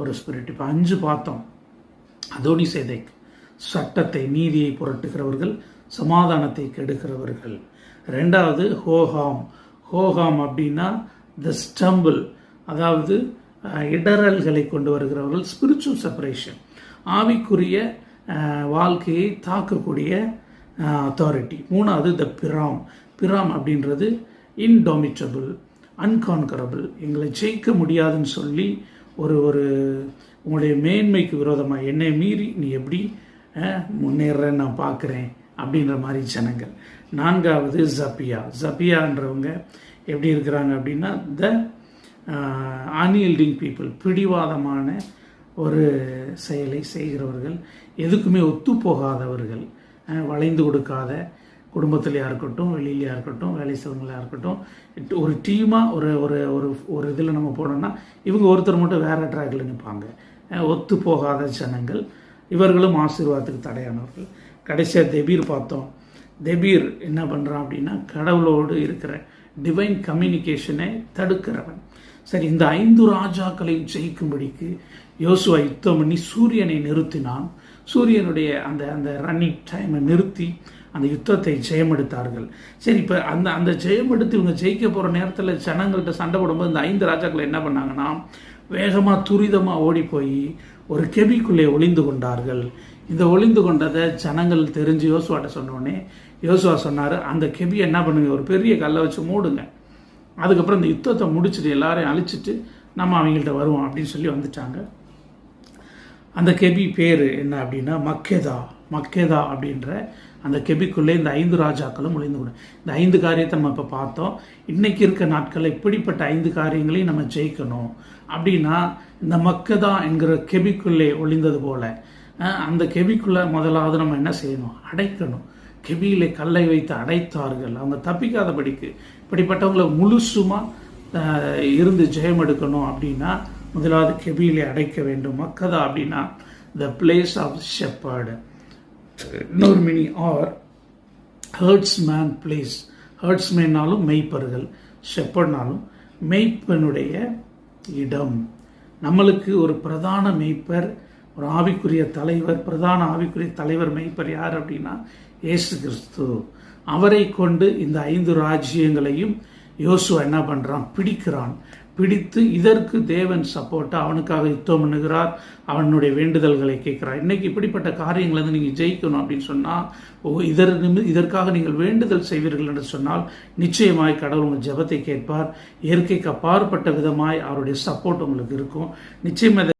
ஒரு ஸ்பிரிட். இப்போ 5 பார்த்தோம். அதோனிசேதேக் சட்டத்தை நீதியை புரட்டுகிறவர்கள், சமாதானத்தை கெடுக்கிறவர்கள். 2வது ஹோகாம். ஹோகாம் அப்படின்னா த ஸ்டம்பிள், அதாவது இடரல்களை கொண்டு வருகிறவர்கள், ஸ்பிரிச்சுவல் செப்பரேஷன், ஆவிக்குரிய வாழ்க்கையை தாக்கக்கூடிய அத்தாரிட்டி. 3வது த பிராம். பிராம் அப்படின்றது இன்டாமிட்டபிள், அன்கான்கரபிள், எங்களை ஜெயிக்க முடியாதுன்னு சொல்லி ஒரு உங்களுடைய மேன்மைக்கு விரோதமாக என்னை மீறி நீ எப்படி முன்னேறன்னு நான் பார்க்குறேன் அப்படின்ற மாதிரி ஜனங்கள். 4வது ஜப்பியா. ஜப்பியான்றவங்க எப்படி இருக்கிறாங்க அப்படின்னா த அன்யீல்டிங் பீப்புள், பிடிவாதமான ஒரு செயலை செய்கிறவர்கள், எதுக்குமே ஒத்து போகாதவர்கள், வளைந்து கொடுக்காத, குடும்பத்திலையாக இருக்கட்டும், வெளியிலையாக இருக்கட்டும், வேலை செய்வங்களாக இருக்கட்டும், ஒரு டீமாக ஒரு ஒரு ஒரு ஒரு இதில் நம்ம போனோம்னா இவங்க ஒருத்தர் மட்டும் வேறு ட்ராக்கில் நிற்பாங்க. ஒத்து போகாத ஜனங்கள், இவர்களும் ஆசீர்வாதத்துக்கு தடையானவர்கள். கடைசியாக தெபீர் பார்த்தோம். தெபீர் என்ன பண்ணுறான் அப்படின்னா கடவுளோடு இருக்கிற டிவைன் கம்யூனிகேஷனை தடுக்கிறவன். சரி, இந்த 5 ராஜாக்களையும் ஜெயிக்கும்படிக்கு யோசுவா யுத்தம் பண்ணி சூரியனை நிறுத்தினான். சூரியனுடைய அந்த அந்த ரன்னிங் டைமை நிறுத்தி அந்த யுத்தத்தை ஜெயமெடுத்தார்கள். சரி, இப்போ அந்த ஜெயமெடுத்து இவங்க ஜெயிக்க போகிற நேரத்தில் ஜனங்கள்கிட்ட சண்டை போடும்போது இந்த 5 ராஜாக்கள் என்ன பண்ணாங்கன்னா வேகமாக துரிதமாக ஓடி போய் ஒரு கெபிக்குள்ளே ஒளிந்து கொண்டார்கள். இந்த ஒளிந்து கொண்டதை ஜனங்கள் தெரிஞ்சு யோசுவாட்ட சொன்னோடனே யோசுவா சொன்னார், அந்த கெபி என்ன பண்ணுங்க, ஒரு பெரிய கல்லை வச்சு மூடுங்க, அதுக்கப்புறம் இந்த யுத்தத்தை முடிச்சுட்டு எல்லாரையும் அழிச்சிட்டு நம்ம அவங்கள்ட்ட வருவோம் அப்படின்னு சொல்லி வந்துட்டாங்க. அந்த கெபி பேர் என்ன அப்படின்னா மக்கேதா. மக்கேதா அப்படின்ற அந்த கெபிக்குள்ளே இந்த 5 ராஜாக்களும் ஒளிந்து கொண்டு இந்த 5 காரியத்தை நம்ம இப்போ பார்த்தோம். இன்றைக்கி இருக்க நாட்களில் இப்படிப்பட்ட 5 காரியங்களையும் நம்ம ஜெயிக்கணும் அப்படின்னா இந்த மக்கேதா என்கிற கெபிக்குள்ளே ஒளிந்தது போல அந்த கெபிக்குள்ளே முதலாவது நம்ம என்ன செய்யணும், அடைக்கணும். கெபியிலே கல்லை வைத்து அடைத்தார்கள், அவங்க தப்பிக்காதபடிக்கு. இப்படிப்பட்டவங்களை முழுசுமாக இருந்து ஜெயம் எடுக்கணும் அப்படின்னா முதலாவது கெபியிலே அடைக்க வேண்டும். மக்கதா அப்படின்னா த பிளேஸ் ஆஃப் ஷெப்பர்டு. இன்னொரு மீனிங் ஆர் ஹர்ட்ஸ்மேன் பிளேஸ். ஹர்ட்ஸ்மேனாலும் மெய்ப்பர்கள், ஷெப்பர்ட்னாலும் மெய்ப்பனுடைய இடம். நம்மளுக்கு ஒரு பிரதான மெய்ப்பர், ஒரு ஆவிக்குரிய தலைவர், பிரதான ஆவிக்குரிய தலைவர் மெய்ப்பர் யார் அப்படின்னா இயேசு கிறிஸ்து. அவரை கொண்டு இந்த 5 ராஜ்யங்களையும் யோசுவா என்ன பண்ணுறான், பிடிக்கிறான். பிடித்து இதற்கு தேவன் சப்போர்ட்டாக அவனுக்காக யுத்தம் பண்ணுகிறார், அவனுடைய வேண்டுதல்களை கேட்கிறார். இன்னைக்கு இப்படிப்பட்ட காரியங்களை வந்து நீங்கள் ஜெயிக்கணும் அப்படின்னு சொன்னால் இதற்காக நீங்கள் வேண்டுதல் செய்வீர்கள் என்று சொன்னால் நிச்சயமாய் கடவுள் உங்கள் ஜெபத்தை கேட்பார். இயற்கைக்கு அப்பாற்பட்ட விதமாய் அவருடைய சப்போர்ட் உங்களுக்கு இருக்கும். நிச்சயமாக